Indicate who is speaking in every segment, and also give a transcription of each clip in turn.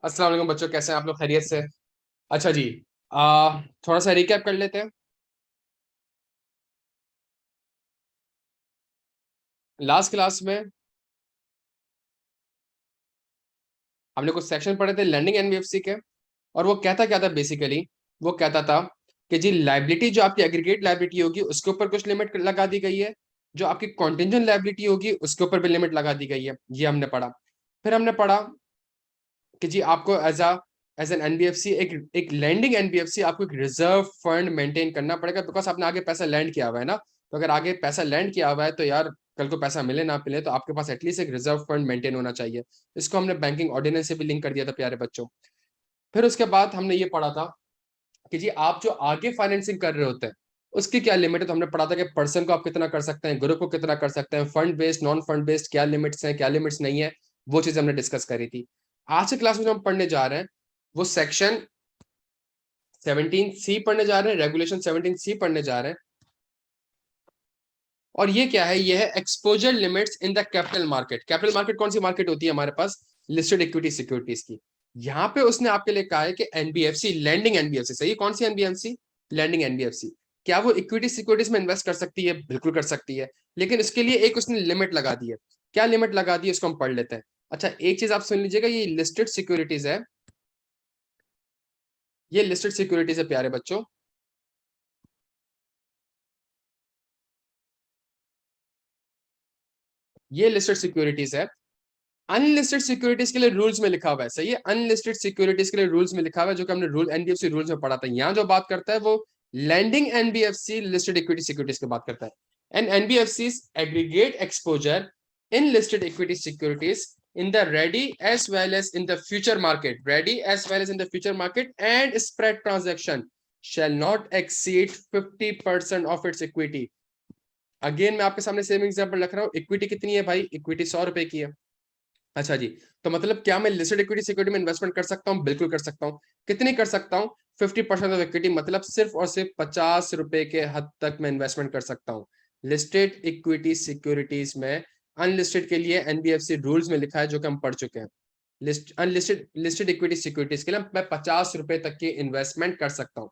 Speaker 1: अस्सलाम वालेकुम बच्चों, कैसे हैं आप लोग? खैरियत से? अच्छा जी। थोड़ा सा रिकैप कर लेते हैं। लास्ट क्लास में हमने कुछ सेक्शन पढ़े थे लैंडिंग एनबीएफसी के। और वो कहता क्या था बेसिकली? वो कहता था कि जी लाइबिलिटी जो आपकी एग्रीगेट लाइबिलिटी होगी उसके ऊपर कुछ लिमिट लगा दी गई है। जो आपकी कॉन्टिजेंट लाइबिलिटी होगी उसके ऊपर भी लिमिट लगा दी गई है। ये हमने पढ़ा। फिर हमने पढ़ा कि जी आपको एज एन एनबीएफसी एक लैंडिंग एनबीएफसी आपको एक रिजर्व फंड मेंटेन करना पड़ेगा, बिकॉज आपने आगे पैसा लैंड किया हुआ है ना। तो अगर आगे पैसा लैंड किया हुआ है तो यार कल को पैसा मिले ना मिले तो आपके पास एटलीस्ट एक रिजर्व फंड मेंटेन होना चाहिए। इसको हमने बैंकिंग ऑर्डिनेंस से भी लिंक कर दिया था प्यारे बच्चों। फिर उसके बाद हमने ये पढ़ा था कि जी आप जो आगे फाइनेंसिंग कर रहे होते हैं उसकी क्या लिमिट है। तो हमने पढ़ा था कि पर्सन को आप कितना कर सकते हैं, ग्रुप को कितना कर सकते हैं, fund based non fund based क्या लिमिट्स हैं क्या लिमिट्स नहीं है। वो चीज हमने डिस्कस करी थी। आज के क्लास में जो हम पढ़ने जा रहे हैं वो सेक्शन 17C पढ़ने जा रहे हैं, रेगुलेशन 17C पढ़ने जा रहे हैं। और ये क्या है? ये है exposure limits in the capital market. Capital market कौन सी मार्केट होती है हमारे पास? लिस्टेड इक्विटी सिक्योरिटीज की। यहाँ पे उसने आपके लिए कहा है कि एनबीएफसी लैंडिंग एनबीएफसी सही। कौन सी एनबीएफसी? Landing NBFC. क्या वो इक्विटी सिक्योरिटीज में इन्वेस्ट कर सकती है? बिल्कुल कर सकती है। लेकिन इसके लिए एक उसने लिमिट लगा दी है। क्या लिमिट लगा दी है उसको हम पढ़ लेते हैं। अच्छा एक चीज आप सुन लीजिएगा, ये लिस्टेड सिक्योरिटीज है। ये लिस्टेड सिक्योरिटीज है प्यारे बच्चों। ये लिस्टेड सिक्योरिटीज है। अनलिस्टेड सिक्योरिटीज के लिए रूल्स में लिखा हुआ है सही है। अनलिस्टेड सिक्योरिटीज के लिए रूल्स में लिखा हुआ है, जो कि हमने रूल एनबीएफसी रूल्स में पढ़ा था। यहाँ जो बात करता है वो lending NBFC listed equity securities की बात करता है। And NBFC aggregate exposure in listed equity securities in the ready as well as in the future market, ready as well as in the future market, and spread transaction shall not exceed 50% of its equity. Again मैं आपके सामने same example रख रहा हूँ। Equity कितनी है भाई? Equity 100 रुपए की है। अच्छा जी। तो मतलब क्या मैं लिस्टेड इक्विटी सिक्योरिटी में इन्वेस्टमेंट कर सकता हूँ? बिल्कुल कर सकता हूँ। कितनी कर सकता हूँ? 50% ऑफ इक्विटी, मतलब सिर्फ और सिर्फ 50 रुपए के हद तक मैं इन्वेस्टमेंट कर सकता हूँ लिस्टेड इक्विटी सिक्योरिटीज में। अनलिस्टेड के लिए एनबीएफसी रूल्स में लिखा है, जो कि हम पढ़ चुके हैं। अनलिस्टेड लिस्टेड इक्विटी सिक्योरिटीज के लिए मैं 50 रुपए तक की इन्वेस्टमेंट कर सकता हूँ।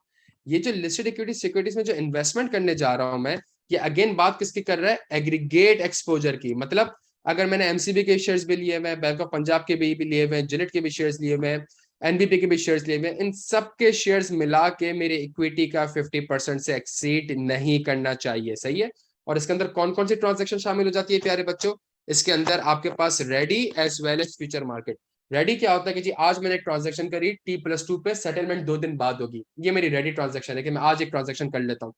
Speaker 1: ये जो लिस्टेड इक्विटी सिक्योरिटीज में जो इन्वेस्टमेंट करने जा रहा हूं मैं, ये अगेन बात किसकी कर रहा है? एग्रीगेट एक्सपोजर की। मतलब अगर मैंने एमसीबी के शेयर्स भी लिए हुए, बैंक ऑफ पंजाब के भी लिए हुए, जिलेट के भी शेयर्स लिए हुए, एनबीपी के भी शेयर्स लिए हुए, इन सब के शेयर्स मिला के मेरे इक्विटी का 50% से एक्सीड नहीं करना चाहिए सही है। और इसके अंदर कौन कौन सी ट्रांजेक्शन शामिल हो जाती है प्यारे बच्चों? इसके अंदर आपके पास ready as well as future market. Ready क्या होता है कि जी आज मैंने एक ट्रांजेक्शन करी T+2 पे, सेटलमेंट 2 दिन बाद होगी, ये मेरी रेडी ट्रांजेक्शन है कि मैं आज एक ट्रांजेक्शन कर लेता हूँ।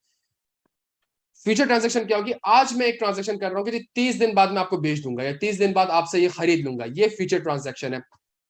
Speaker 1: फ्यूचर ट्रांजेक्शन क्या होगी? आज मैं एक ट्रांजेक्शन कर रहा हूँ कि 30 दिन बाद मैं आपको बेच दूंगा या 30 दिन बाद आपसे ये खरीद लूंगा, ये फ्यूचर ट्रांजेक्शन है।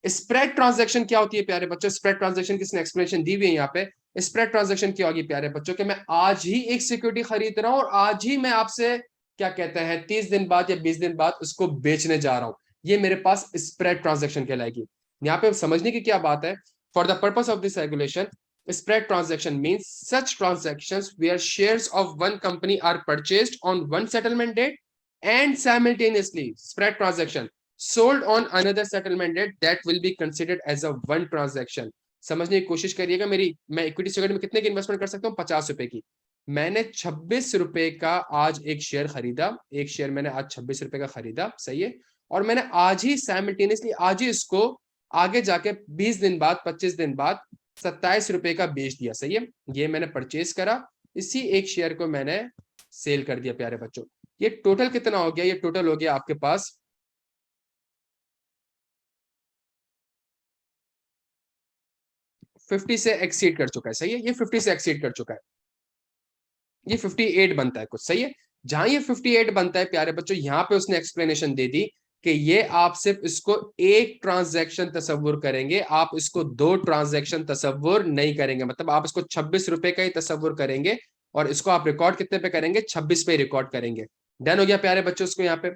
Speaker 1: स्प्रेड ट्रांजेक्शन क्या होती है प्यारे बच्चों? स्प्रेड ट्रांजेक्शन किसने एक्सप्लेनेशन दी हुई है यहाँ पे? स्प्रेड ट्रांजेक्शन क्या होगी प्यारे बच्चों? कि मैं आज ही एक सिक्योरिटी खरीद रहा हूँ और आज ही मैं आपसे क्या कहते हैं 30 दिन बाद या 20 दिन बाद उसको बेचने जा रहा हूँ। ये मेरे पास स्प्रेड ट्रांजेक्शन कहलाएगी। यहाँ पे समझने की क्या बात है? For the purpose of this regulation, spread transaction means such transactions where shares of one company are purchased on one settlement date and simultaneously spread transaction sold on another settlement date that will be considered as a one transaction. समझने की कोशिश करिएगा मेरी। मैं equity security में कितने की investment कर सकता हूँ? 50 रुपए की। मैंने 26 रुपए का आज एक शेयर खरीदा। एक शेयर मैंने आज 26 रुपए का खरीदा सही है। और मैंने आज ही साइमल्टेनियसली आज ही इसको आगे जाके 20 दिन बाद 25 दिन बाद 27 रुपए का बेच दिया सही है। ये मैंने परचेज करा, इसी एक शेयर को मैंने सेल कर दिया प्यारे बच्चों। ये टोटल कितना हो गया? ये टोटल हो गया आपके पास 50 से एक्सीड कर चुका है सही है। ये 50 से एक्सीड कर चुका है। ये 58 बनता है कुछ सही है। जहां ये 58 बनता है प्यारे बच्चों, यहां पे उसने एक्सप्लेनेशन दे दी कि ये आप सिर्फ इसको एक ट्रांजैक्शन तस्वुर करेंगे, आप इसको दो ट्रांजैक्शन तस्वुर नहीं करेंगे। मतलब आप इसको 26 रुपए का ही तस्वुर करेंगे और इसको आप रिकॉर्ड कितने पे करेंगे? 26 पे रिकॉर्ड करेंगे। डन हो गया प्यारे बच्चों उसको यहाँ पे।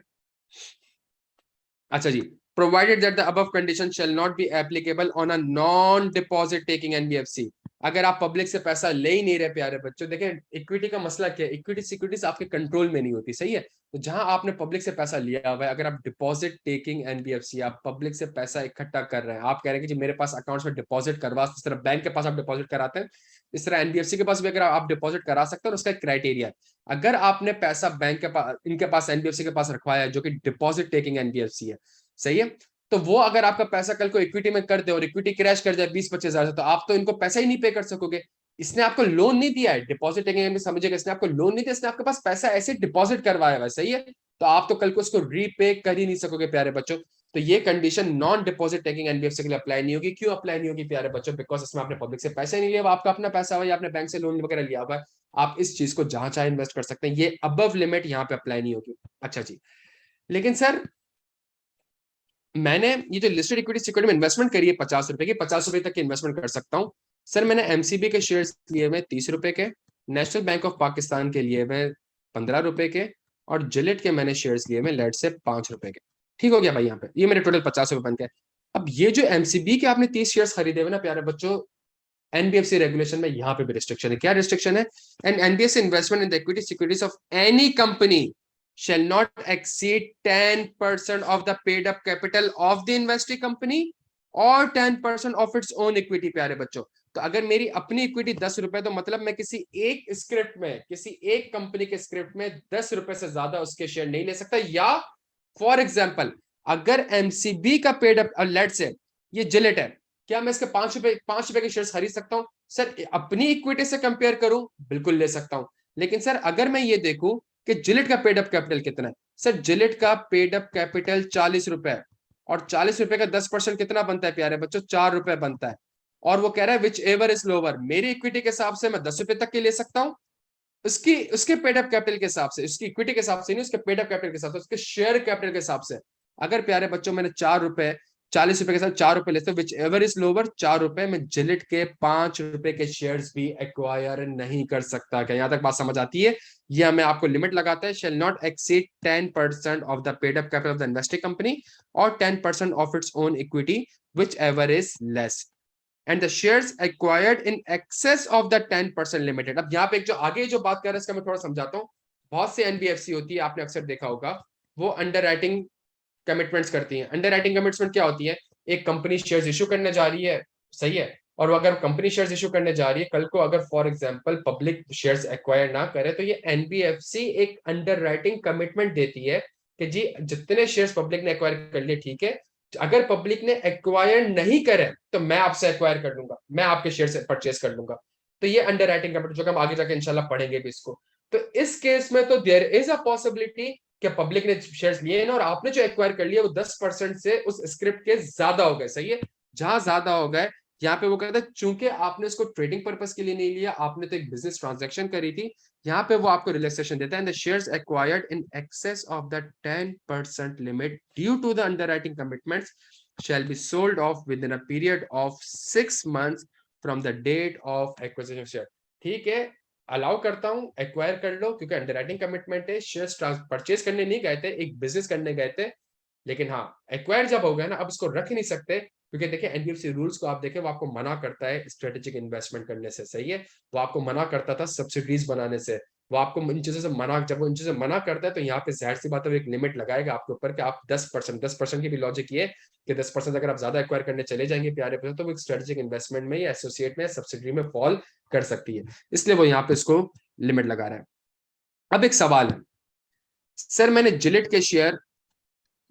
Speaker 1: अच्छा जी। Provided that the above condition shall not be applicable on a non deposit taking NBFC. अगर आप पब्लिक से पैसा ले ही नहीं रहे प्यारे बच्चों, देखें इक्विटी का मसला क्या है? इक्विटी सिक्योरिटीज आपके कंट्रोल में नहीं होती सही है। तो जहां आपने पब्लिक से पैसा लिया हुआ है, अगर आप डिपॉजिट टेकिंग एनबीएफसी, आप पब्लिक से पैसा इकट्ठा कर रहे हैं, आप कह रहे हैं कि जी मेरे पास अकाउंट्स में डिपॉजिट करवा, जिस तरह बैंक के पास आप डिपॉजिट कराते हैं, इस तरह एनबीएफसी के पास भी अगर आप डिपॉजिट करा सकते हैं, और उसका एक क्राइटेरिया है, अगर आपने पैसा बैंक के पास, इनके पास, एनबीएफसी के पास रखवाया है, जो कि डिपॉजिट टेकिंग एनबीएफसी है, सही है, तो वो अगर आपका पैसा कल को इक्विटी में कर दे और इक्विटी क्रैश कर जाए 20-25 हजार से, तो आप तो इनको पैसा ही नहीं पे कर सकोगे। इसने आपको लोन नहीं दिया है, डिपॉजिट टेकिंग में समझिएगा, इसने आपको लोन नहीं दिया, इसने आपके पास पैसा ऐसे डिपॉजिट करवाया हुआ है, सही है, तो आप तो कल को उसको रीपे कर ही नहीं सकोगे प्यारे बच्चों। तो ये condition non deposit taking NBFC के लिए अप्लाई नहीं होगी। क्यों अप्लाई नहीं होगी प्यारे बच्चों? बिकॉज इसमें आपने पब्लिक से पैसा नहीं लिया, आपका अपना पैसा हुआ, या आपने बैंक से लोन वगैरह लिया हुआ है, आप इस चीज को जहां चाहे इन्वेस्ट कर सकते हैं, ये अबव लिमिट यहाँ पे अप्लाई नहीं होगी। अच्छा जी, लेकिन सर मैंने ये जो लिस्टेड इक्विटी सिक्योरिटी में इन्वेस्टमेंट करी है 50 रुपए की, 50 रुपए तक की इन्वेस्टमेंट कर सकता हूँ। सर मैंने एमसीबी के शेयर्स लिए हुए 30 रुपए के, नेशनल बैंक ऑफ पाकिस्तान के लिए हुए 15 रुपए के, और जिलेट के मैंने शेयर्स लिए हुए लेट से 5 रुपए के। ठीक हो गया भाई, यहाँ पे ये मेरे टोटल 50 रुपए बन गए। अब ये जो एमसीबी के आपने 30 शेयर्स खरीदे हुए ना प्यारे बच्चों, एनबीएफसी रेगुलेशन में यहाँ पे भी रिस्ट्रिक्शन है। क्या रिस्ट्रिक्शन है? And NBFC investment in the equity securities of any company shall not exceed 10% of the paid up capital of the investing company or 10% of its own equity। प्यारे बच्चों, तो अगर मेरी अपनी इक्विटी 10 रुपए, तो मतलब मैं किसी एक स्क्रिप्ट में, किसी एक कंपनी के स्क्रिप्ट में 10 रुपए से ज्यादा उसके शेयर नहीं ले सकता। या फॉर एग्जाम्पल, अगर एमसीबी का पेड अप लेट से ये जिलेट है, क्या मैं इसके 5 रुपए के शेयर खरीद सकता हूं? सर अपनी इक्विटी से कंपेयर करूं, बिल्कुल ले सकता हूं। लेकिन सर अगर मैं ये देखूं कि जिलेट का पेड अप कैपिटल कितना है, सर जिलेट का पेड अप कैपिटल 40 रुपए है, और 40 रुपए का 10% कितना बनता है प्यारे बच्चों? 4 रुपए बनता है। और वो कह रहा है विच एवर इज लोअर, मेरी इक्विटी के हिसाब से मैं 10 रुपए तक के ले सकता हूँ, उसकी उसके पेड अप कैपिटल के हिसाब से, उसकी इक्विटी के हिसाब से नहीं, उसके पेड अप कैपिटल के हिसाब से, उसके शेयर कैपिटल के हिसाब से। अगर प्यारे बच्चों मैंने 4 रुपए, 40 रुपए के साथ 4 रुपए लेते, विच एवर इज लोअर, 4 रुपए में जिलेट के 5 रुपए के शेयर्स भी एक्वायर नहीं कर सकता। क्या यहाँ तक बात समझ आती है? ये हमें आपको लिमिट लगाता है, shall not exceed 10% of the paid up capital of the investing company और 10% of its own equity which ever is less, and the shares acquired in excess of the 10% limited. अब यहाँ पे एक जो आगे जो बात कर रहा है, इसका मैं थोड़ा समझाता हूँ। बहुत से एनबीएफसी होती है, आपने अक्सर देखा होगा, वो अंडर राइटिंग कमिटमेंट्स करती हैं। अंडर राइटिंग कमिटमेंट क्या होती है? एक कंपनी शेयर्स इशू करने जा रही है, सही है, और वो अगर कंपनी शेयर्स इशू करने जा रही है, कल को अगर for example public shares acquire ना करे, तो ये एनबीएफसी एक अंडर राइटिंग कमिटमेंट देती है कि जी जितने शेयर्स पब्लिक ने एक्वायर कर लिए, ठीक है, अगर पब्लिक ने एक्वायर नहीं करे तो मैं आपसे एक्वायर कर लूंगा, मैं आपके शेयर से परचेज कर लूंगा। तो ये अंडर राइटिंग कमिटमेंट, जो कि हम आगे जाके इंशाल्लाह पढ़ेंगे भी इसको। तो इस केस में तो देयर इज अ पॉसिबिलिटी कि पब्लिक ने शेयर्स लिए ना, और आपने जो एक्वायर कर लिया वो 10% से उस स्क्रिप्ट के ज्यादा हो गए, सही है, जहां ज्यादा हो गए, यहाँ पे वो कहता है चूंकि आपने इसको ट्रेडिंग पर्पस के लिए नहीं लिया, आपने तो एक बिजनेस ट्रांजैक्शन करी थी, यहाँ पे वो आपको रिलैक्सेशन देता है। The shares acquired in excess of the 10% limit due to the underwriting commitments shall be sold off within a period of 6 months from the date of acquisition of share। ठीक है, अलाउ करता हूं, acquire कर लो, क्योंकि underwriting commitment है, shares purchase करने नहीं गए थे, एक बिजनेस करने गए थे। लेकिन हाँ, एक्वायर जब हो गया ना, अब इसको रख नहीं सकते, क्योंकि देखिए एनबीएफसी रूल्स को आप देखें, वो आपको मना करता है स्ट्रेटेजिक इन्वेस्टमेंट करने से, सही है, वो आपको मना करता था सब्सिडीज बनाने से, वो आपको इन चीजों से मना, जब वो इन चीजों से मना करता है, तो यहाँ पे जाहिर सी बात है एक लिमिट लगाएगा आपके ऊपर कि आप 10% की भी लॉजिक ये कि 10% अगर आप ज्यादा एक्वायर करने चले जाएंगे प्यारे पे, तो वो स्ट्रेटेजिक इन्वेस्टमेंट में या एसोसिएट में, सब्सिडी में फॉल कर सकती है, इसलिए वो यहाँ पे इसको लिमिट लगा रहा है। अब एक सवाल है, सर मैंने जिलेट के शेयर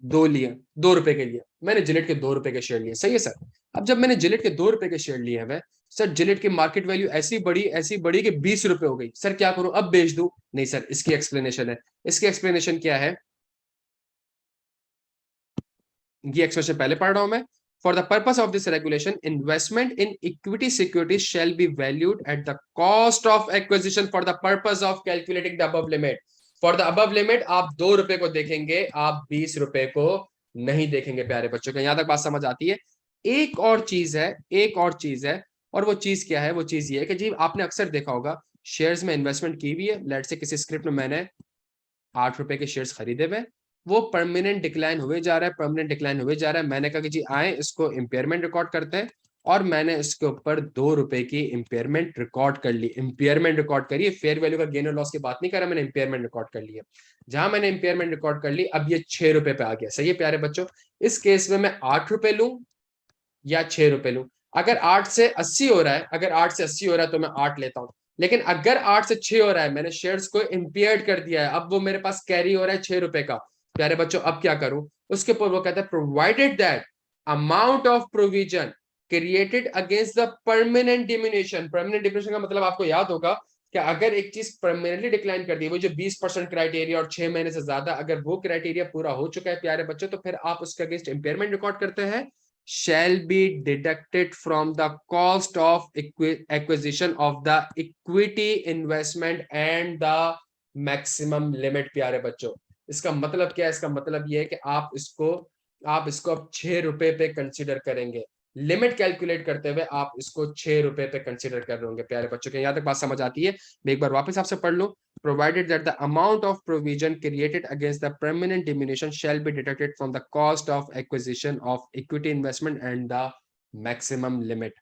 Speaker 1: 2 रुपए के लिए, मैंने जिलेट के 2 रुपए के शेयर लिए, सही है सर। अब जब मैंने जिलेट के 2 रुपए के शेयर लिए हैं, सर जिलेट की मार्केट वैल्यू ऐसी बड़ी कि 20 रुपए हो गई, सर क्या करूं, अब बेच दूं? नहीं सर, इसकी एक्सप्लेनेशन है। इसकी एक्सप्लेनेशन क्या है? ये एक्सप्रेशन पहले पढ़ रहा हूं मैं। For the purpose of this regulation, investment in equity securities shall be valued at the cost of acquisition for the purpose of calculating the above limit. For the above limit आप 2 रुपए को देखेंगे, आप 20 रुपए को नहीं देखेंगे प्यारे बच्चों के। यहां तक बात समझ आती है? एक और चीज है, एक और चीज है, और वो चीज क्या है? वो चीज ये है कि जी आपने अक्सर देखा होगा, शेयर्स में इन्वेस्टमेंट की हुई है, लेट से किसी स्क्रिप्ट में मैंने 8 रुपए के शेयर्स खरीदे हुए, वो परमानेंट डिक्लाइन हुए जा रहा है, परमानेंट डिक्लाइन हुए जा रहा है। मैंने कहा कि जी आए इसको इम्पेयरमेंट रिकॉर्ड करते हैं, और मैंने इसके ऊपर 2 रुपए की इंपेयरमेंट रिकॉर्ड कर ली। इंपेयरमेंट रिकॉर्ड करी, फेयर वैल्यू का गेन और लॉस की बात नहीं कर रहा, मैंने इंपेयरमेंट रिकॉर्ड कर लिया। जहां मैंने इंपेयरमेंट रिकॉर्ड कर ली, अब ये 6 रुपए पे आ गया। सही है प्यारे बच्चों, इस केस में मैं 8 रुपए लूं या 6 रुपए लूं। अगर 8 से 80 हो रहा है, अगर 8 से 80 हो रहा है तो मैं 8 लेता हूं। लेकिन अगर 8 से 6 हो रहा है, मैंने शेयर्स को इंपेयर्ड कर दिया है, अब वो मेरे पास कैरी हो रहा है 6 रुपए का। प्यारे बच्चों अब क्या करूं, उसके ऊपर वो कहता है provided that amount of provision created against the permanent diminishing. Permanent diminishing का मतलब आपको याद होगा कि अगर एक चीज परमानेंटली डिक्लाइन कर दी, वो जो 20% क्राइटेरिया और 6 महीने से ज्यादा, अगर वो क्राइटेरिया पूरा हो चुका है प्यारे बच्चों, तो फिर आप उसके अगेंस्ट इंपेयरमेंट रिकॉर्ड करते हैं। Shall be deducted from the cost of acquisition of the equity investment and the maximum limit। प्यारे बच्चों इसका मतलब क्या है, इसका मतलब ये है कि आप इसको अब 6 रुपए पे कंसिडर करेंगे। लिमिट कैलकुलेट करते हुए आप इसको 6 रुपए पे कंसिडर कर रहे होंगे। प्यारे बच्चों के यहाँ तक बात समझ आती है? मैं एक बार वापस आपसे पढ़ लूं। Provided that the amount of provision created against the permanent diminution shall be deducted from the cost of acquisition of equity investment and the maximum limit.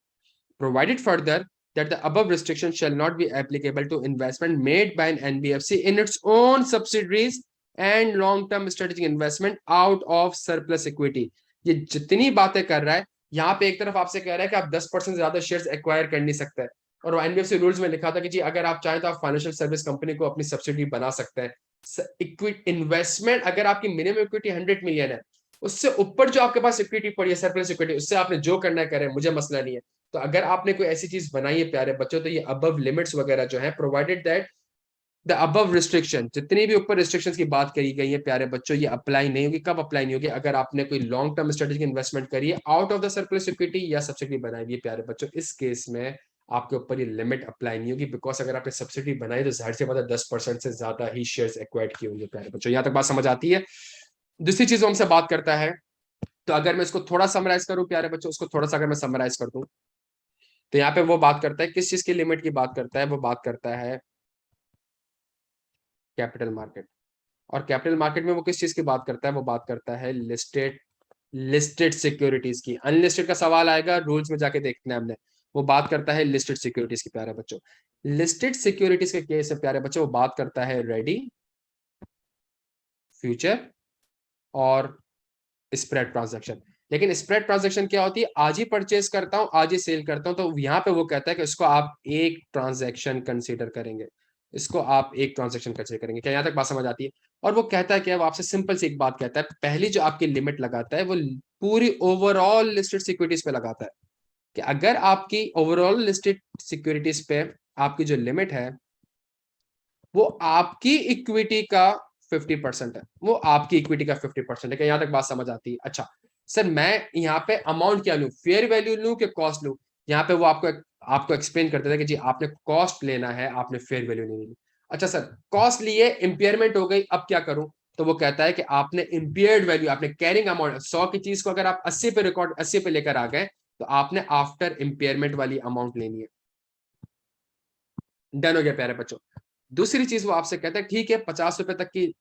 Speaker 1: Provided further that the above restriction shall not be applicable to investment made by an NBFC in its own subsidiaries and long-term strategic investment out of surplus equity। ये जितनी बातें कर रहा है, यहाँ पे एक तरफ आपसे कह रहा है कि आप 10% ज्यादा शेयर्स एक्वायर कर नहीं सकते, और एनबीएफसी रूल्स में लिखा था कि जी अगर आप चाहें तो आप फाइनेंशियल सर्विस कंपनी को अपनी सब्सिडी बना सकते हैं। इन्वेस्टमेंट अगर आपकी मिनिमम इक्विटी 100 मिलियन है, उससे ऊपर जो आपके पास इक्विटी पड़ी है, सरप्लस इक्विटी, उससे आपने जो करना है करें, मुझे मसला नहीं है। तो अगर आपने कोई ऐसी चीज बनाई है प्यारे बच्चों, तो ये अबव लिमिट्स वगैरह जो है, provided that the above restriction, जितनी भी ऊपर रिस्ट्रिक्शंस की बात करी गई है प्यारे बच्चों, ये अप्लाई नहीं होगी। कब अप्लाई नहीं होगी? अगर आपने कोई लॉन्ग टर्म स्ट्रेटेजिक इन्वेस्टमेंट करी है out of the surplus equity या सब्सिडी बनाई हुई है प्यारे बच्चों, इस केस में आपके ऊपर ये लिमिट अप्लाई नहीं होगी। बिकॉज अगर आपने सब्सिडी बनाई तो जाहिर सी बात है 10% से ज्यादा ही शेयर्स एक्वायर्ड किए होंगे प्यारे बच्चों। यहाँ तक बात समझ आती है? दूसरी चीज हमसे बात करता है, तो अगर मैं इसको थोड़ा समराइज करूं प्यारे बच्चों, उसको थोड़ा सा अगर मैं समराइज कर दूं, तो यहाँ पे वो बात करता है, किस चीज की लिमिट की बात करता है? वो बात करता है कैपिटल मार्केट। और कैपिटल मार्केट में वो किस चीज की बात करता है? वो बात करता है लिस्टेड सिक्योरिटीज की। अनलिस्टेड का सवाल आएगा, रूल्स में जाके देखना है हमने। वो बात करता है लिस्टेड सिक्योरिटीज की प्यारे बच्चों। लिस्टेड सिक्योरिटीज के केस में प्यारे बच्चों वो बात करता है रेडी, फ्यूचर और स्प्रेड ट्रांजैक्शन। लेकिन स्प्रेड ट्रांजैक्शन क्या होती है? आज ही परचेज करता हूं, आज ही सेल करता हूं, तो यहाँ पे वो कहता है कि इसको आप एक ट्रांजैक्शन कंसीडर करेंगे। इसको आप एक ट्रांजैक्शन कंसीडर करेंगे। क्या यहाँ तक बात समझ आती है? और वो कहता है कि वो आपसे सिंपल सी एक बात कहता है, पहली जो आपकी लिमिट लगाता है वो पूरी ओवरऑल लिस्टेड सिक्योरिटीज पे लगाता है, कि अगर आपकी ओवरऑल लिस्टेड सिक्योरिटीज पे आपकी जो लिमिट है वो आपकी इक्विटी का 50% है, वो आपकी इक्विटी का 50% है। क्या यहाँ तक बात समझ आती है? अच्छा सर, मैं यहाँ पे अमाउंट क्या लूं, फेयर वैल्यू लूं कि कॉस्ट लूं? यहाँ पे वो आपको एक्सप्लेन करते थे कि जी आपने कॉस्ट लेना है, आपने फेयर वैल्यू नहीं लेनी। अच्छा सर, कॉस्ट लिए, इंपेयरमेंट हो गई, अब क्या करूं? तो वो कहता है कि आपने इंपेयर्ड वैल्यू, आपने कैरिंग अमाउंट 100 की चीज को अगर आप 80 पे लेकर आ गए, तो आपने आफ्टर इंपेयरमेंट वाली अमाउंट लेनी है। डन हो गया प्यारे बच्चों। दूसरी चीज वो आपसे कहता है ठीक है 50 रुपए तक की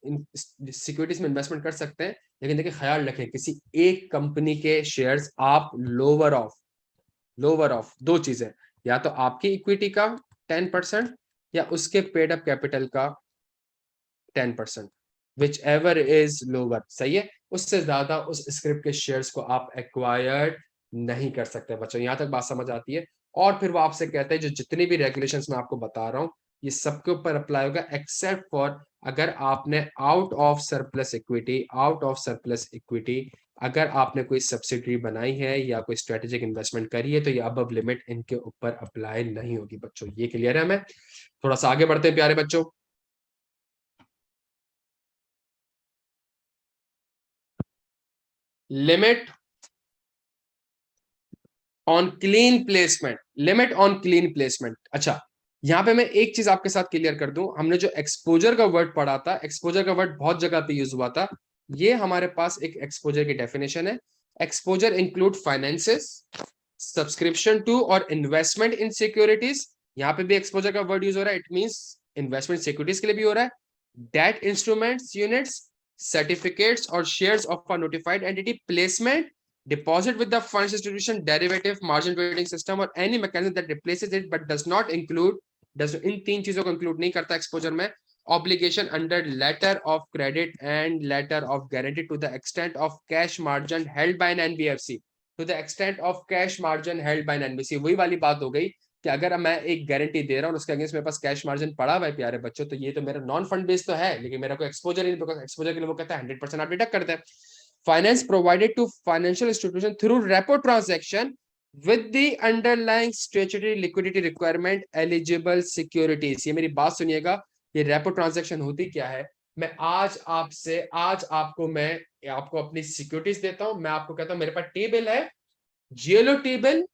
Speaker 1: सिक्योरिटीज में इन्वेस्टमेंट कर सकते हैं, लेकिन देखिए ख्याल रखें किसी एक कंपनी के शेयर्स आप लोअर ऑफ दो चीजें, या तो आपकी इक्विटी का 10% या उसके पेड अप कैपिटल का 10%, विच एवर इज लोअर। सही है, उससे ज्यादा उस स्क्रिप्ट के शेयर्स को आप एक्वायर्ड नहीं कर सकते बच्चों। यहां तक बात समझ आती है? और फिर वो आपसे कहते हैं जो जितनी भी रेगुलेशंस मैं आपको बता रहा हूं, ये सबके ऊपर अप्लाई होगा एक्सेप्ट फॉर अगर आपने आउट ऑफ सरप्लस इक्विटी अगर आपने कोई सब्सिडरी बनाई है या कोई स्ट्रेटेजिक इन्वेस्टमेंट करी है, तो ये अबव लिमिट इनके ऊपर अप्लाई नहीं होगी बच्चों। ये क्लियर है? हमें थोड़ा सा आगे बढ़ते हैं प्यारे बच्चों। Limit on clean placement, limit on clean placement. अच्छा, यहां पे मैं एक चीज आपके साथ क्लियर कर दूं, हमने जो एक्सपोजर का वर्ड पढ़ा था, एक्सपोजर का वर्ड बहुत जगह पे यूज हुआ था। ये हमारे पास एक एक्सपोजर की डेफिनेशन है। Exposure include finances, subscription to और इन्वेस्टमेंट इन सिक्योरिटीज। यहां पे भी एक्सपोजर का वर्ड यूज हो रहा है, इट मींस इन्वेस्टमेंट सिक्योरिटीज के लिए भी हो रहा है। डेट इंस्ट्रूमेंट्स यूनिट्स, सर्टिफिकेट्स और shares of a notified entity, placement deposit with the financial institution derivative margin trading system or any mechanism that replaces it but does not include इन तीन चीजों को इंक्लूड नहीं करता एक्सपोजर में obligation under letter of credit and letter of guarantee to the extent of cash margin held by an NBFC to the extent of cash margin held by an NBFC वही वाली बात हो गई कि अगर मैं एक गारंटी दे रहा हूँ उसके अगेंस्ट मेरे पास कैश मार्जिन पड़ा हुआ है प्यारे बच्चों तो ये तो मेरा नॉन फंड बेस्ड तो है लेकिन मेरा कोई एक्सपोजर नहीं बिकॉज एक्सपोजर के लिए वो कहता है 100% आप डिडक्ट करते हैं finance provided to financial institution through repo transaction with the underlying statutory liquidity requirement eligible securities ये मेरी बात सुनिएगा ये रेपो ट्रांजैक्शन होती क्या है मैं आज आपको मैं आपको अपनी सिक्योरिटीज देता हूं मैं आपको कहता हूं मेरे पास टेबल है जीएलओ टेबल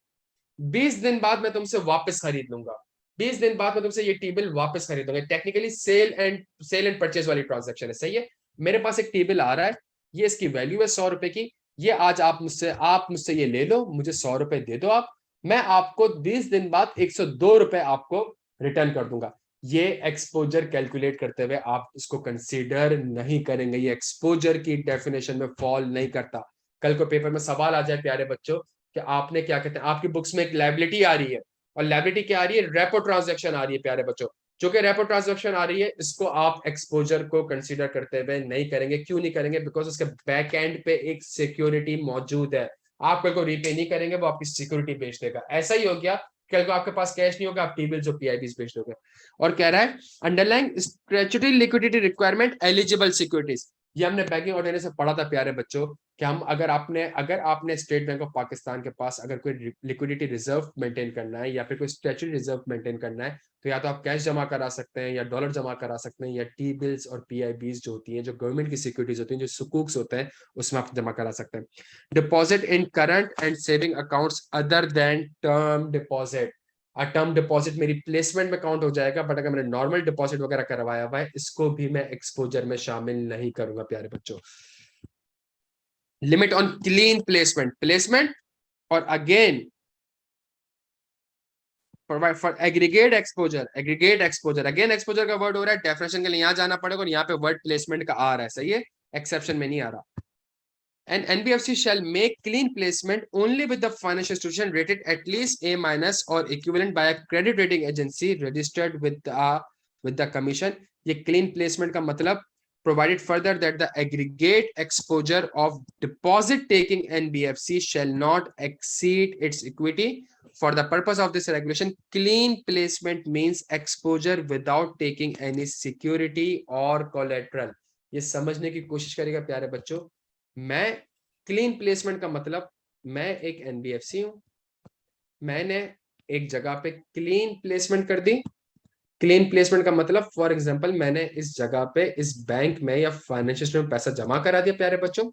Speaker 1: 20 दिन बाद मैं तुमसे वापस खरीद लूंगा 20 दिन बाद मैं तुमसे ये टेबल वापस खरीद लूंगा टेक्निकली सेल एंड परचेज वाली ट्रांजैक्शन है सही है मेरे पास एक टेबल आ रहा है ये इसकी वैल्यू है 100 रुपए की ये आज आप मुझसे ये ले लो मुझे 100 रुपए दे दो आप मैं आपको 20 दिन बाद 102 रुपए आपको रिटर्न कर दूंगा ये एक्सपोजर कैलकुलेट करते हुए आप इसको कंसीडर नहीं करेंगे ये एक्सपोजर की डेफिनेशन में फॉल नहीं करता कल को पेपर में सवाल आ जाए प्यारे बच्चों कि आपने क्या कहते हैं आपकी बुक्स में एक लायबिलिटी आ रही है और लायबिलिटी क्या आ रही है रेपो ट्रांजैक्शन आ रही है प्यारे बच्चों जो कि रेपो ट्रांजैक्शन आ रही है इसको आप एक्सपोजर को कंसीडर करते हुए नहीं करेंगे क्यों नहीं करेंगे बिकॉज उसके बैक एंड पे एक सिक्योरिटी मौजूद है आप कल को रीपे नहीं करेंगे वो आपकी सिक्योरिटी बेच देगा ऐसा ही हो गया कल को आपके पास कैश नहीं होगा आप टी-बिल्स और पीआईबीज बेच दोगे और कह रहा है underlying statutory liquidity requirement eligible securities ये हमने बैंकिंग ऑर्डिनेंस से पढ़ा था प्यारे बच्चों कि हम अगर आपने स्टेट बैंक ऑफ पाकिस्तान के पास अगर कोई लिक्विडिटी रिजर्व मेंटेन करना है या फिर कोई स्टैट्यूटरी रिजर्व मेंटेन करना है तो या तो आप कैश जमा करा सकते हैं या डॉलर जमा करा सकते हैं या टी बिल्स और पीआईबीज जो होती हैं जो गवर्नमेंट की सिक्योरिटीज होती हैं जो सुकूक्स होते हैं उसमें आप जमा करा सकते हैं deposit in current and saving accounts other than term deposit term deposit मेरी प्लेसमेंट में काउंट हो जाएगा बट अगर मैंने नॉर्मल डिपॉजिट वगैरह करवाया हुआ है इसको भी मैं एक्सपोजर में शामिल नहीं करूंगा प्यारे बच्चों लिमिट ऑन क्लीन प्लेसमेंट और again for aggregate exposure again exposure का वर्ड हो रहा है डेफिनेशन के लिए यहां जाना पड़ेगा और यहाँ पे वर्ड प्लेसमेंट का आ रहा है सही है एक्सेप्शन में नहीं आ रहा An NBFC shall make clean placement only with the financial institution rated at least A minus or equivalent by a credit rating agency registered with the commission. ये clean placement का मतलब provided further that the aggregate exposure of deposit taking NBFC shall not exceed its equity. For the purpose of this regulation, clean placement means exposure without taking any security or collateral. ये समझने की कोशिश करेगा प्यारे बच्चों मैं clean placement का मतलब मैं एक एनबीएफसी हूं मैंने एक जगह पे क्लीन प्लेसमेंट कर दी क्लीन प्लेसमेंट का मतलब फॉर एग्जांपल मैंने इस जगह पे इस बैंक में या फाइनेंशियल में पैसा जमा करा दिया प्यारे बच्चों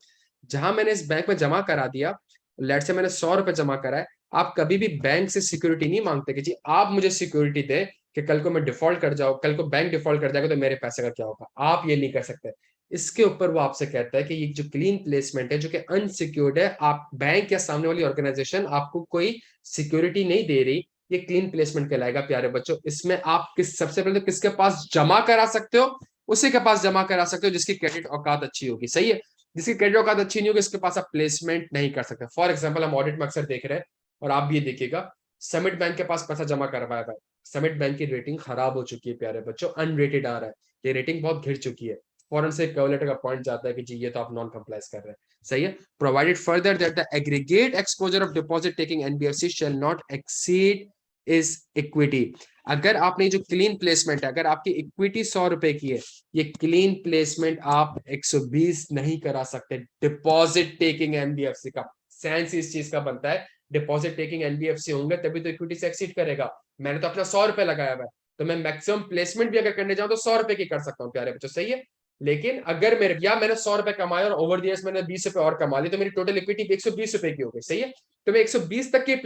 Speaker 1: जहां मैंने इस बैंक में जमा करा दिया लेट से मैंने 100 रुपए जमा करा है आप कभी भी बैंक से सिक्योरिटी नहीं मांगते कि जी आप मुझे सिक्योरिटी दे कि कल को मैं डिफॉल्ट कर जाऊं कल को बैंक डिफॉल्ट कर जाएगा तो मेरे पैसे का क्या होगा आप ये नहीं कर सकते इसके ऊपर वो आपसे कहता है कि ये जो क्लीन प्लेसमेंट है जो कि अनसिक्योर्ड है आप बैंक या सामने वाली ऑर्गेनाइजेशन आपको कोई सिक्योरिटी नहीं दे रही ये क्लीन प्लेसमेंट कहलाएगा प्यारे बच्चों इसमें आप सबसे पहले तो किसके पास जमा करा सकते हो उसी के पास जमा करा सकते हो जिसकी क्रेडिट औकात अच्छी होगी सही है जिसकी क्रेडिट औकात अच्छी नहीं होगी इसके पास आप प्लेसमेंट नहीं कर सकते फॉर एग्जाम्पल हम ऑडिट में अक्सर देख रहे हैं और आप भी देखिएगा समिट बैंक के पास पैसा जमा करवाया है समिट बैंक की रेटिंग खराब हो चुकी है प्यारे बच्चों अनरेटेड आ रहा है ये रेटिंग बहुत घिर चुकी है फॉरन से कवर लेटर का पॉइंट जाता है कि जी ये तो आप नॉन कंप्लाइज कर रहे हैं सही है provided further that the aggregate exposure of deposit taking NBFC shall not exceed is equity अगर आपने जो क्लीन प्लेसमेंट है अगर आपकी इक्विटी 100 रुपए की है ये क्लीन प्लेसमेंट आप 120 नहीं करा सकते डिपॉजिट टेकिंग एनबीएफसी का सेंस इस चीज का बनता है डिपॉजिट टेकिंग एनबीएफसी होंगे तभी तो इक्विटी से एक्सीड करेगा मैंने तो अपना 100 रुपए लगाया हुआ है तो मैं मैक्सिमम प्लेसमेंट भी अगर करने जाऊं तो 100 रुपए की कर सकता हूँ प्यारे बच्चों सही है लेकिन अगर मेरे या मैंने 100 रुपए कमाए और ओवर द इयर्स मैंने 20 रुपए और कमा ली तो मेरी टोटल इक्विटी 120 रुपए की हो गई सही है तो मैं 120 तक की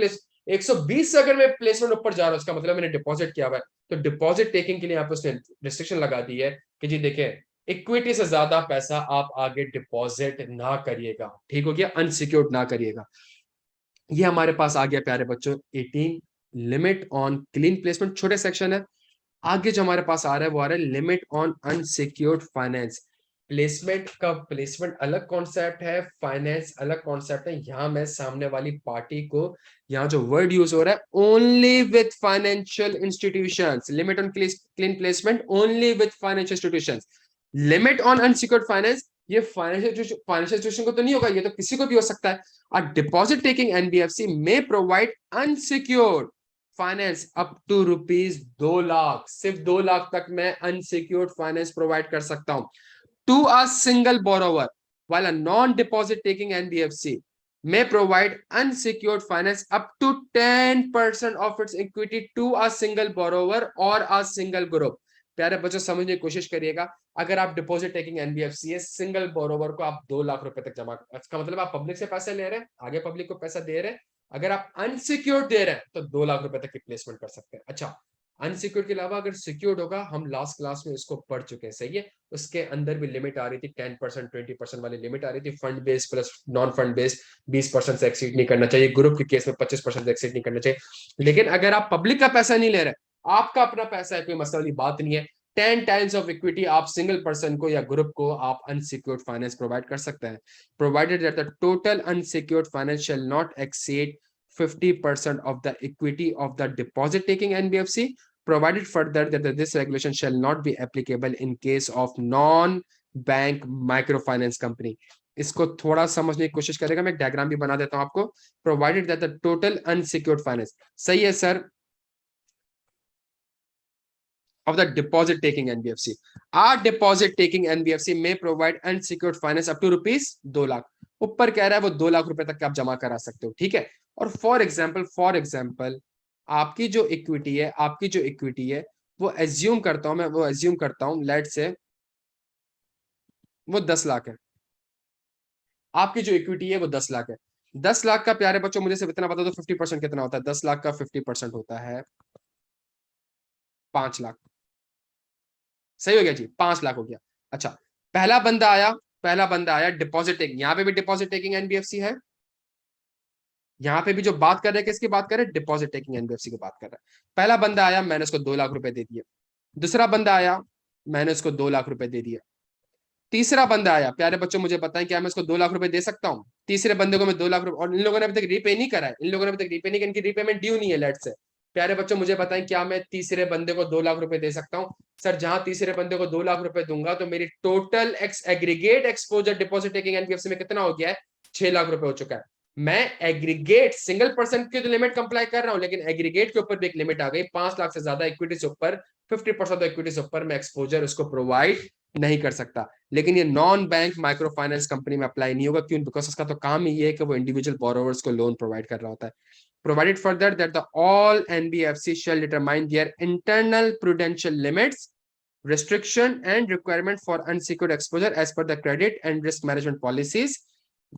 Speaker 1: 120 से अगर मैं प्लेसमेंट ऊपर जा रहा हूं उसका मतलब मैंने डिपॉजिट किया हुआ है तो डिपॉजिट टेकिंग के लिए आप उसने रिस्ट्रिक्शन लगा दी है कि जी देखिए इक्विटी से ज्यादा पैसा आप आगे डिपॉजिट ना करिएगा ठीक हो गया अनसिक्योर्ड ना करिएगा ये हमारे पास आ गया प्यारे बच्चों 18 लिमिट ऑन क्लीन प्लेसमेंट छोटे सेक्शन है आगे जो हमारे पास आ रहा है वो आ रहा है limit on unsecured finance placement अलग कॉन्सेप्ट है, फाइनेंस अलग कॉन्सेप्ट है। यहाँ मैं सामने वाली पार्टी को, यहाँ जो वर्ड यूज हो रहा है, only with financial institutions, limit on clean placement only with financial institutions, limit on unsecured finance, ये फाइनेंशियल इंस्टीट्यूशन को तो नहीं होगा, ये तो किसी को भी हो सकता है। A deposit taking NBFC may provide unsecured finance up to ₹2 lakh, सिर्फ 2 लाख तक मैं अनसिक्योर्ड फाइनेंस प्रोवाइड कर सकता हूं to a single borrower, while a non-deposit taking NBFC may provide unsecured finance up to 10% of its equity to a single borrower or a single group। प्यारे बच्चों समझने की कोशिश करिएगा, अगर आप डिपॉजिट टेकिंग एनबीएफसी है, सिंगल बोरोवर को आप 2 लाख रुपए तक जमा, इसका मतलब आप पब्लिक से पैसे ले रहे हैं, आगे पब्लिक को पैसा दे रहे हैं। अगर आप अनसिक्योर्ड दे रहे हैं तो 2 लाख रुपए तक की प्लेसमेंट कर सकते हैं। अच्छा, अनसिक्योर्ड के अलावा अगर सिक्योर्ड होगा, हम लास्ट क्लास में इसको पढ़ चुके हैं, सही है। उसके अंदर भी लिमिट आ रही थी 10%, 20% वाली लिमिट आ रही थी। Fund based plus non fund based 20% से एक्सीड नहीं करना चाहिए, ग्रुप के केस में 25% से एक्सीड नहीं करना चाहिए। लेकिन अगर आप पब्लिक का पैसा नहीं ले रहे, आपका अपना पैसा है, कोई मसला वाली बात नहीं है, 10 टाइम्स ऑफ इक्विटी आप सिंगल पर्सन को या ग्रुप को आप अनसिक्योर्ड फाइनेंस प्रोवाइड कर सकते हैं, provided that the total unsecured finance shall not exceed 50% of the equity of the deposit taking NBFC, provided further that this regulation shall not be applicable in case of non-bank microfinance company। इसको थोड़ा समझने की कोशिश करेगा, मैं diagram भी बना देता हूं आपको। Provided that the total unsecured finance, सही है sir, of the deposit taking NBFC, our deposit taking NBFC may provide unsecured finance up to ₹2 lakh. ऊपर कह रहा है वो 2 लाख रुपए तक आप जमा करा सकते हो, ठीक है। और फॉर एग्जाम्पल आपकी जो इक्विटी है वो एज्यूम करता हूं मैं, वो एज्यूम करता हूं लेट से वो 10 लाख है। आपकी जो इक्विटी है वो 10 लाख है। 10 लाख का, प्यारे बच्चों मुझे सिर्फ इतना बता दो, 50% कितना होता है? 10 लाख का 50% होता है 5 लाख। सही हो गया जी, 5 लाख हो गया। अच्छा, पहला बंदा आया डिपॉजिट टेकिंग, यहाँ पे भी डिपॉजिट टेकिंग एनबीएफसी है, यहाँ पे भी जो बात कर रहे हैं किसकी बात कर रहे हैं? डिपॉजिट टेकिंग एनबीएफसी की बात कर रहे हैं। पहला बंदा आया, मैंने उसको 2 लाख रुपए दे दिए। दूसरा बंदा आया, मैंने उसको 2 लाख रुपए दे दिए। तीसरा बंदा आया, प्यारे बच्चों मुझे बताएं क्या मैं इसको 2 लाख रुपए दे सकता हूँ? तीसरे बंदे को मैं 2 लाख रुपए, और इन लोगों ने अभी तक रीपे नहीं करा है, इन लोगों ने अभी तक रीपे नहीं किया, इनकी रीपेमेंट ड्यू नहीं है लेट से। प्यारे बच्चों मुझे बताएं क्या मैं तीसरे बंदे को 2 लाख रुपए दे सकता हूँ? सर, जहां तीसरे बंदे को 2 लाख रुपए दूंगा तो मेरी total aggregate exposure deposit taking NBFC में कितना हो गया है? 6 लाख रुपए हो चुका है। मैं एग्रीगेट सिंगल पर्सन की तो लिमिट कंप्लाई कर रहा हूं, लेकिन एग्रीगेट के ऊपर भी एक लिमिट आ गई, 5 लाख से ज्यादा इक्विटी से ऊपर, 50% इक्विटी से ऊपर मैं एक्सपोजर उसको प्रोवाइड नहीं कर सकता। लेकिन ये non bank micro finance company में अप्लाई नहीं होगा, क्यों? बिकॉज उसका तो काम ही ये है कि वो इंडिविजुअल बोरोवर्स को लोन प्रोवाइड कर रहा होता है। Provided further that the all NBFC shall determine their internal prudential limits, restriction and requirement for unsecured exposure as per the credit and risk management policies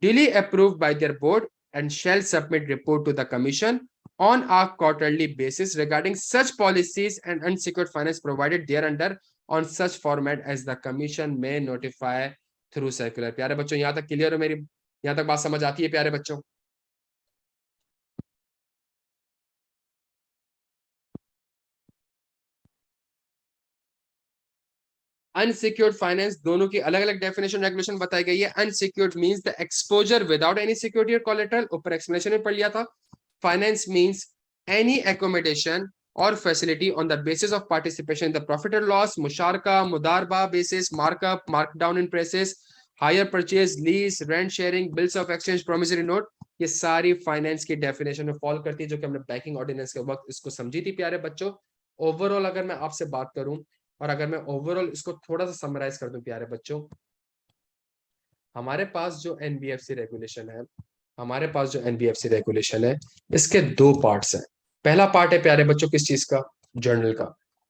Speaker 1: duly approved by their board, and shall submit report to the commission on a quarterly basis regarding such policies and unsecured finance provided thereunder on such format as the commission may notify through circular। प्यारे बच्चों यहाँ तक clear हो? मेरी यहाँ तक बात समझ आती है प्यारे बच्चों? अनसिक्योर्ड फाइनेंस दोनों की अलग अलग डेफिनेशन रेगुलेशन बताई गई है। Unsecured means the exposure without any security और कोलेटरल, ऊपर एक्सप्लेनेशन में पढ़ लिया था। फाइनेंस मींस एनी एकोमोडेशन और facility on the basis of participation in the profit और लॉस, मुशारका, मुदारबा basis, markup, markdown in prices, hire purchase, lease, rent sharing, bills of exchange, promissory note, ये सारी फाइनेंस की डेफिनेशन में fall करती है, जो कि हमने बैंकिंग ऑर्डिनेंस के वक्त इसको समझी थी प्यारे बच्चों। ओवरऑल अगर मैं आपसे बात करूं, और अगर मैं ओवरऑल इसको थोड़ा सा समराइज कर दूं प्यारे बच्चों, हमारे पास जो एनबीएफसी रेगुलेशन है, इसके दो पार्ट्स हैं। पहला पार्ट है प्यारे बच्चों किस चीज का? जर्नल का।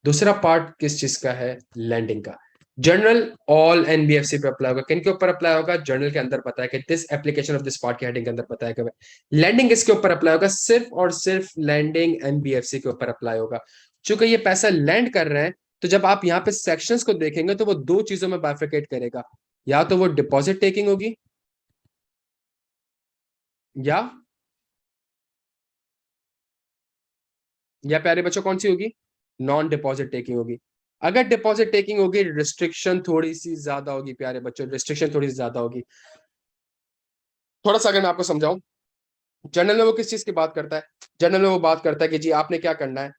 Speaker 1: दूसरा पार्ट किस चीज का है? लैंडिंग का। जर्नल ऑल एनबीएफसी पे अप्लाई होगा। किन के ऊपर अप्लाई होगा? जर्नल के अंदर बताया कि this application of this part के हेडिंग के अंदर बताया गया। लैंडिंग किसके ऊपर अप्लाई होगा? सिर्फ और सिर्फ लैंडिंग एनबीएफसी के ऊपर अप्लाई होगा। चूंकि ये पैसा लैंड कर रहे हैं, तो जब आप यहाँ पे सेक्शंस को देखेंगे तो वो दो चीजों में बाइफरकेट करेगा, या तो वो डिपॉजिट टेकिंग होगी, या प्यारे बच्चों कौन सी होगी? नॉन डिपॉजिट टेकिंग होगी। अगर डिपॉजिट टेकिंग होगी, रिस्ट्रिक्शन थोड़ी सी ज्यादा होगी प्यारे बच्चों, रिस्ट्रिक्शन थोड़ी सी ज्यादा होगी। थोड़ा सा अगर मैं आपको समझाऊं, जनरल में वो किस चीज की बात करता है, जनरल में वो बात करता है कि जी आपने क्या करना है,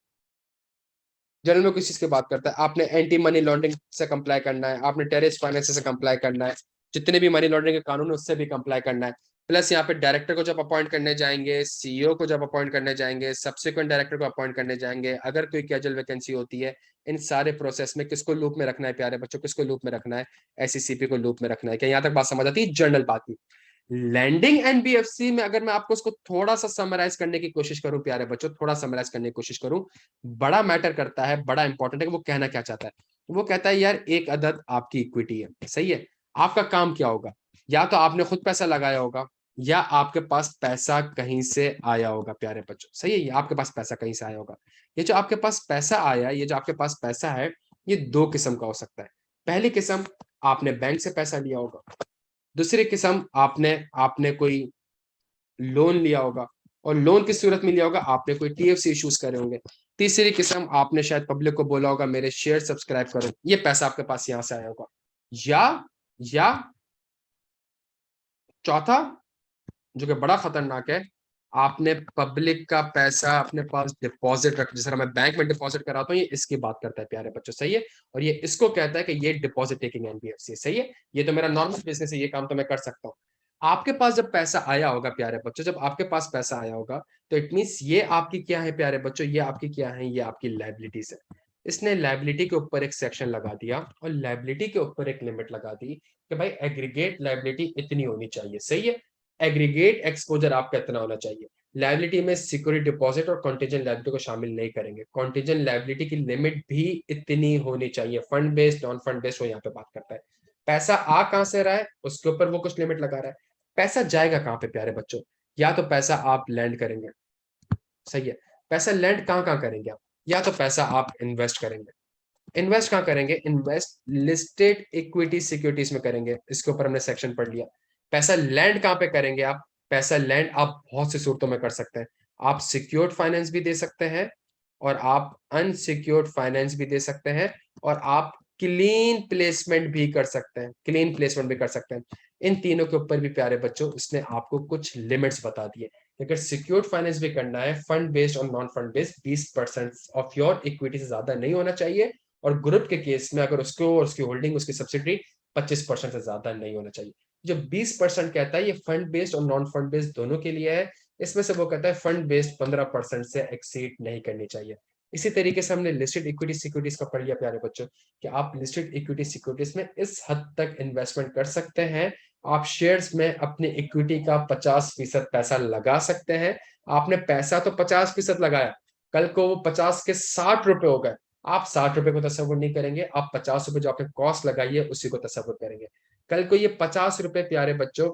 Speaker 1: जनरल में किस चीज की बात करता है, आपने एंटी मनी लॉन्ड्रिंग से कंप्लाई करना है, आपने टेररिस्ट फाइनेंस से कंप्लाई करना है, जितने भी मनी लॉन्ड्रिंग के कानून है उससे भी कंप्लाई करना है। प्लस यहाँ पे डायरेक्टर को जब अपॉइंट करने जाएंगे, सीईओ को जब अपॉइंट करने जाएंगे, सब्सिक्वेंट डायरेक्टर को अपॉइंट करने जाएंगे, अगर कोई कैजुअल वैकेंसी होती है, इन सारे प्रोसेस में किसको लूप में रखना है प्यारे बच्चों, किसको लूप में रखना है, एससीसीपी को लूप में रखना है। क्या यहाँ तक बात समझ आती है जनरल बात की? लैंडिंग एनबीएफसी में अगर मैं आपको उसको थोड़ा सा समराइज करने की कोशिश करूं प्यारे बच्चों, थोड़ा समराइज करने की कोशिश करूं, बड़ा मैटर करता है, बड़ा इंपॉर्टेंट है कि वो कहना क्या चाहता है। वो कहता है यार एक अदद आपकी इक्विटी है, सही है, आपका काम क्या होगा, या तो आपने खुद पैसा लगाया होगा, या आपके पास पैसा कहीं से आया होगा प्यारे बच्चों, सही है, ये आपके पास पैसा कहीं से आया होगा। ये जो आपके पास पैसा आया, ये जो आपके पास पैसा है, ये दो किस्म का हो सकता है। पहली किस्म, आपने बैंक से पैसा लिया होगा। दूसरी किस्म, आपने आपने कोई लोन लिया होगा, और लोन किस सूरत में लिया होगा, आपने कोई टीएफसी इश्यूज करे होंगे। तीसरी किस्म, आपने शायद पब्लिक को बोला होगा मेरे शेयर सब्सक्राइब करो, ये पैसा आपके पास यहां से आया होगा। या या चौथा, जो कि बड़ा खतरनाक है, आपने पब्लिक का पैसा अपने पास डिपॉजिट रख, जैसे मैं बैंक में डिपॉजिट कराता हूँ, ये इसकी बात करता है प्यारे बच्चों, सही है, और ये इसको कहता है कि ये डिपॉजिट टेकिंग एनबीएफसी, सही है, ये तो मेरा नॉर्मल बिजनेस है, ये काम तो मैं कर सकता हूँ। आपके पास जब पैसा आया होगा प्यारे बच्चों, जब आपके पास पैसा आया होगा, तो इट मीन्स ये आपकी क्या है प्यारे बच्चों, ये आपकी क्या है, ये आपकी लाइबिलिटीज है। इसने लाइबिलिटी के ऊपर एक सेक्शन लगा दिया, और लाइबिलिटी के ऊपर एक लिमिट लगा दी कि भाई एग्रीगेट लाइबिलिटी इतनी होनी चाहिए, सही है, एग्रीगेट एक्सपोजर आपका इतना होना चाहिए। लायबिलिटी में सिक्योरिटी डिपॉजिट और कॉन्टीजेंट लायबिलिटी को शामिल नहीं करेंगे, कॉन्टीजेंट लायबिलिटी की लिमिट भी इतनी होनी चाहिए। Fund based non fund based वो यहाँ पे बात करता है। पैसा आ कहां से रहा है उसके ऊपर वो कुछ लिमिट लगा रहा है। पैसा जाएगा कहां पे प्यारे बच्चों, या तो पैसा आप लैंड करेंगे, सही है, पैसा लैंड कहां कहां करेंगे आप, या तो पैसा आप इन्वेस्ट करेंगे। इन्वेस्ट कहां करेंगे, इन्वेस्ट लिस्टेड इक्विटी सिक्योरिटीज में करेंगे, इसके ऊपर हमने सेक्शन पढ़ लिया। पैसा लैंड कहां पे करेंगे आप, पैसा लैंड आप बहुत सी सूरतों में कर सकते हैं। आप सिक्योर्ड फाइनेंस भी दे सकते हैं, और आप अनसिक्योर्ड फाइनेंस भी दे सकते हैं, और आप क्लीन प्लेसमेंट भी कर सकते हैं, क्लीन प्लेसमेंट भी कर सकते हैं। इन तीनों के ऊपर भी प्यारे बच्चों उसने आपको कुछ लिमिट्स बता दिए। अगर सिक्योर्ड फाइनेंस भी करना है, फंड बेस्ड और non fund based, 20% of your equity से ज्यादा नहीं होना चाहिए, और ग्रुप के केस में अगर उसको और उसकी होल्डिंग उसकी सब्सिडी 25% से ज्यादा नहीं होना चाहिए। जो 20% कहता है ये फंड बेस्ड और नॉन फंड बेस्ड दोनों के लिए है। इसमें से वो कहता है फंड बेस्ड 15% से एक्सीड नहीं करनी चाहिए। इसी तरीके से हमने लिस्टेड इक्विटी सिक्योरिटीज का पढ़ लिया प्यारे बच्चों, कि आप लिस्टेड इक्विटी सिक्योरिटीज में इस हद तक इन्वेस्टमेंट कर सकते हैं, आप शेयर्स में अपनी इक्विटी का 50% पैसा लगा सकते हैं। आपने पैसा तो 50% लगाया, कल को वो 50 के 60 रुपए हो गए, आप 60 रुपए को तस्वुर नहीं करेंगे, आप 50 रुपए जो आपने कॉस्ट लगाई है उसी को तस्वुर करेंगे। कल को ये 50 रुपए प्यारे बच्चों,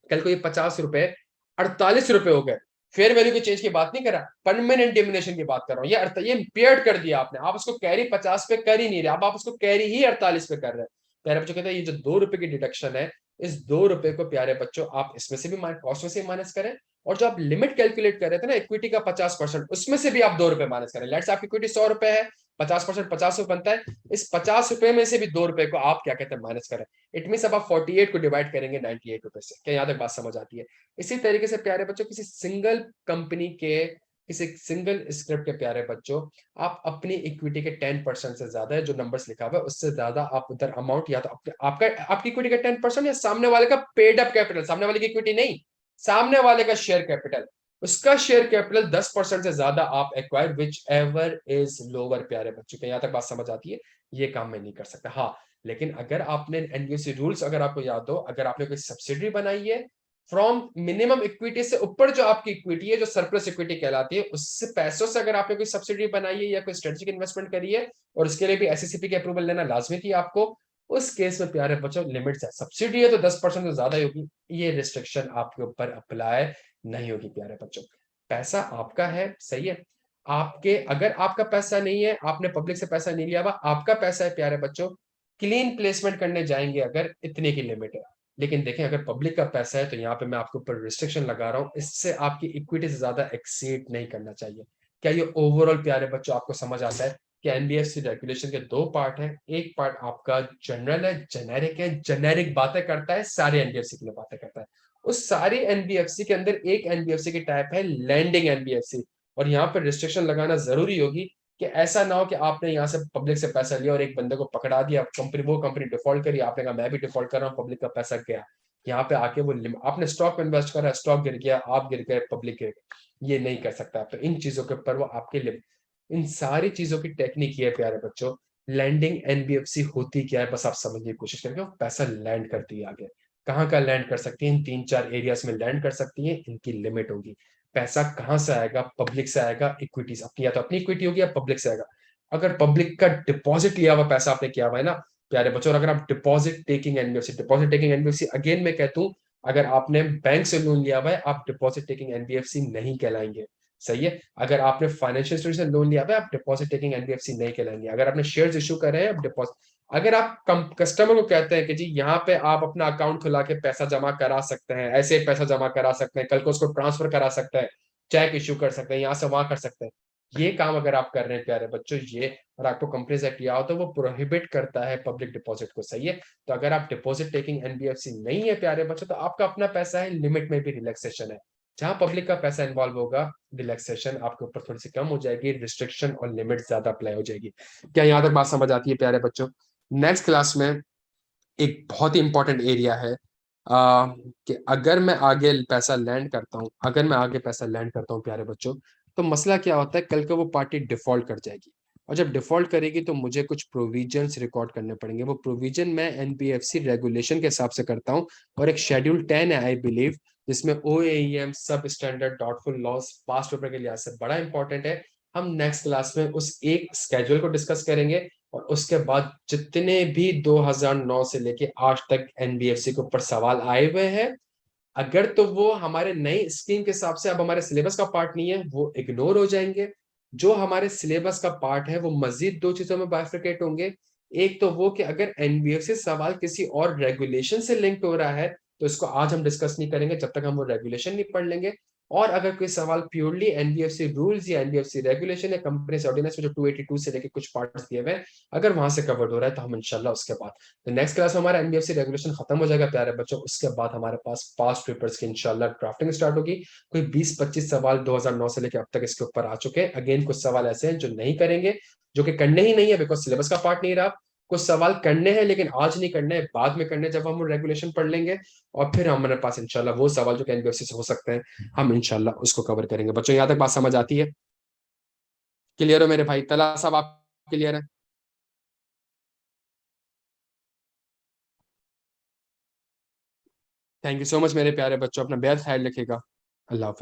Speaker 1: कल को ये 50 रुपए 48 रुपए हो गए, फेयर वैल्यू के चेंज की बात नहीं कर रहा, परमानेंट डिमिनिशन की बात कर रहा हूँ। ये इम्पेयर्ड कर दिया आपने, आप उसको कैरी 50 पे कर ही नहीं रहे, अब आप उसको कैरी ही 48 पे कर रहे हैं। प्यारे बच्चों कहते हैं ये जो 2 रुपए की डिडक्शन है, इस 2 रुपए को प्यारे बच्चों आप इसमें से भी कॉस्ट में से माइनस करें, और जो आप लिमिट कैलकुलेट कर रहे थे ना इक्विटी का 50%, उसमें से भी आप 2 रुपए माइनस करें। लेट्स आपकी इक्विटी 100 रुपए है, 50% 50 रुपए बनता है, इस 50 रुपए में से भी 2 रुपए को आप क्या कहते हैं माइनस करें। इट मीन अब आप 48 को डिवाइड करेंगे 98 रुपए से। क्या यहाँ तक बात समझ आती है? इसी तरीके से प्यारे बच्चों किसी सिंगल कंपनी के, किसी सिंगल स्क्रिप्ट के प्यारे बच्चों, आप अपनी इक्विटी के 10% से ज्यादा है जो नंबर्स लिखा हुआ है उससे ज्यादा आप उधर अमाउंट, या तो आपका आपकी इक्विटी का 10% या सामने वाले का पेड अप कैपिटल, सामने वाले की इक्विटी नहीं, सामने वाले का शेयर कैपिटल, उसका शेयर कैपिटल 10% से ज्यादा आप acquire which ever is lower. प्यारे बच्चों के यहाँ तक बात समझ आती है? ये काम मैं नहीं कर सकता। हाँ, लेकिन अगर आपने एनबीएफसी रूल्स अगर आपको याद हो, अगर आपने कोई सब्सिडी बनाई है, फ्रॉम मिनिमम इक्विटी से ऊपर जो आपकी इक्विटी है, जो सरप्लस इक्विटी कहलाती है, उससे पैसों से अगर आपने कोई सब्सिडी बनाई है या कोई स्ट्रेटेजिक इन्वेस्टमेंट करी है, और उसके लिए भी एससीसीपी की अप्रूवल लेना लाजमी थी आपको, उस केस में प्यारे बच्चों लिमिट्स है। सब्सिडी है तो 10% से ज्यादा ही होगी, ये रिस्ट्रिक्शन आपके ऊपर अप्लाई नहीं होगी प्यारे बच्चों। पैसा आपका है, सही है, आपके अगर आपका पैसा नहीं है, आपने पब्लिक से पैसा नहीं लिया हुआ, आपका पैसा है प्यारे बच्चों, क्लीन प्लेसमेंट करने जाएंगे अगर, इतने की लिमिट है। लेकिन देखें अगर पब्लिक का पैसा है तो यहाँ पे मैं आपके ऊपर रिस्ट्रिक्शन लगा रहा हूँ, इससे आपकी इक्विटी से ज्यादा एक्सीड नहीं करना चाहिए। क्या ये ओवरऑल प्यारे बच्चों आपको समझ आता है? कि एनबीएफसी रेगुलेशन के दो पार्ट है। एक पार्ट आपका जनरल है, जेनेरिक बातें करता है, सारे एनबीएफसी के लिए बातें करता है। उस सारी एनबीएफसी के अंदर एक एनबीएफसी की टाइप है लैंडिंग एनबीएफसी। और यहाँ पर रिस्ट्रिक्शन लगाना जरूरी होगी कि ऐसा ना हो कि आपने यहाँ से पब्लिक से पैसा लिया और एक बंदे को पकड़ा दिया, वो कंपनी डिफॉल्ट करी, आपने कहा मैं भी डिफॉल्ट कर रहा हूँ, पब्लिक का पैसा गया। यहाँ पे आके वो आपने स्टॉक में इन्वेस्ट करा, स्टॉक गिर गया, आप गिर गए, पब्लिक गिर गई, ये नहीं कर सकता आप। तो इन चीजों के ऊपर वो आपके लिए, इन सारी चीजों की टेक्निक ये है प्यारे बच्चों। लैंडिंग एनबीएफसी होती क्या है, बस आप समझने की कोशिश करेंगे। वो पैसा लैंड करती है आगे, कहाँ का लैंड कर सकती है, इन 3-4 एरियाज में लैंड कर सकती है, इनकी लिमिट होगी। पैसा कहाँ से आएगा, पब्लिक से आएगा, इक्विटीज अपनी, या तो अपनी इक्विटी होगी या पब्लिक से आएगा। अगर पब्लिक का डिपॉजिट लिया हुआ पैसा आपने किया हुआ है ना प्यारे बच्चों, अगर आप डिपॉजिट टेकिंग एनबीएफसी अगेन मैं कहता हूँ, अगर आपने बैंक से लोन लिया हुआ है आप डिपॉजिट टेकिंग एनबीएफसी नहीं कहलाएंगे। सही है। अगर आपने फाइनेंशियल इंस्टीट्यूशन से लोन लिया हुआ है आप डिपॉजिट टेकिंग एनबीएफसी नहीं कहलाएंगे। अगर आपने शेयर्स इशू कर रहे हैं आप डिपॉजिट, अगर आप कस्टमर को कहते हैं कि जी यहाँ पे आप अपना अकाउंट खुला के पैसा जमा करा सकते हैं, ऐसे पैसा जमा करा सकते हैं, कल को उसको ट्रांसफर करा सकते हैं, चेक इशू कर सकते हैं, यहाँ से वहां कर सकते हैं, ये काम अगर आप कर रहे हैं प्यारे बच्चों, ये और आपको कंपनीज एक्ट याद हो तो वो प्रोहिबिट करता है पब्लिक डिपॉजिट को। सही है। तो अगर आप डिपॉजिट टेकिंग एनबीएफसी नहीं है प्यारे बच्चों, तो आपका अपना पैसा है, लिमिट में भी रिलैक्सेशन है। जहां पब्लिक का पैसा इन्वॉल्व होगा, रिलैक्सेशन आपके ऊपर थोड़ी सी कम हो जाएगी, रिस्ट्रिक्शन और लिमिट ज्यादा अप्लाई हो जाएगी। क्या यहाँ तक बात समझ आती है प्यारे बच्चों? नेक्स्ट क्लास में एक बहुत ही इंपॉर्टेंट एरिया है, कि अगर मैं आगे पैसा लैंड करता हूँ, प्यारे बच्चों, तो मसला क्या होता है, कल को वो पार्टी डिफॉल्ट कर जाएगी। और जब डिफॉल्ट करेगी तो मुझे कुछ प्रोविजंस रिकॉर्ड करने पड़ेंगे। वो प्रोविजन मैं एनबीएफसी रेगुलेशन के हिसाब से करता हूँ, और एक शेड्यूल 10 है आई बिलीव, जिसमें ओएईएम सब standard doubtful loss past paper के लिहाज से बड़ा इंपॉर्टेंट है। हम नेक्स्ट क्लास में उस एक स्केड्यूल को डिस्कस करेंगे, और उसके बाद जितने भी 2009 से लेके आज तक एनबीएफसी के ऊपर सवाल आए हुए हैं, अगर तो वो हमारे नई स्कीम के हिसाब से अब हमारे सिलेबस का पार्ट नहीं है, वो इग्नोर हो जाएंगे। जो हमारे सिलेबस का पार्ट है वो मजीद दो चीजों में बाइफरकेट होंगे। एक तो वो कि अगर एनबीएफसी सवाल किसी और रेगुलेशन से लिंक्ड हो रहा है तो इसको आज हम डिस्कस नहीं करेंगे जब तक हम वो रेगुलेशन नहीं पढ़ लेंगे। और अगर कोई सवाल प्योरली एनबीएफसी रूल्स या एनबीएफसी रेगुलेशन या कंपनी ऑर्डिनेंस में जो 282 से लेके कुछ पार्ट्स दिए हुए हैं, अगर वहां से कवर्ड हो रहा है तो हम इंशाल्लाह उसके बाद, तो नेक्स्ट क्लास में हमारा एनबीएफसी रेगुलेशन खत्म हो जाएगा प्यारे बच्चों। उसके बाद हमारे पास पास्ट पेपर्स की इंशाल्लाह ड्राफ्टिंग स्टार्ट होगी। कोई 20-25 सवाल 2009 से लेकर अब तक इसके ऊपर आ चुके हैं। अगेन कुछ सवाल ऐसे हैं जो नहीं करेंगे, जो कि करने ही नहीं है बिकॉज सिलेबस का पार्ट नहीं रहा। कुछ सवाल करने हैं लेकिन आज नहीं करने हैं, बाद में करने हैं जब हम रेगुलेशन पढ़ लेंगे। और फिर हमारे पास इंशाल्लाह वो सवाल जो कि एनबीएफसी से हो सकते हैं, हम इंशाल्लाह उसको कवर करेंगे। बच्चों यहाँ तक बात समझ आती है? क्लियर हो मेरे भाई? तला साहब आप क्लियर है? थैंक यू सो मच मेरे प्यारे बच्चों, अपना बेहद ख्याल रखिएगा। अल्लाह हाफिज।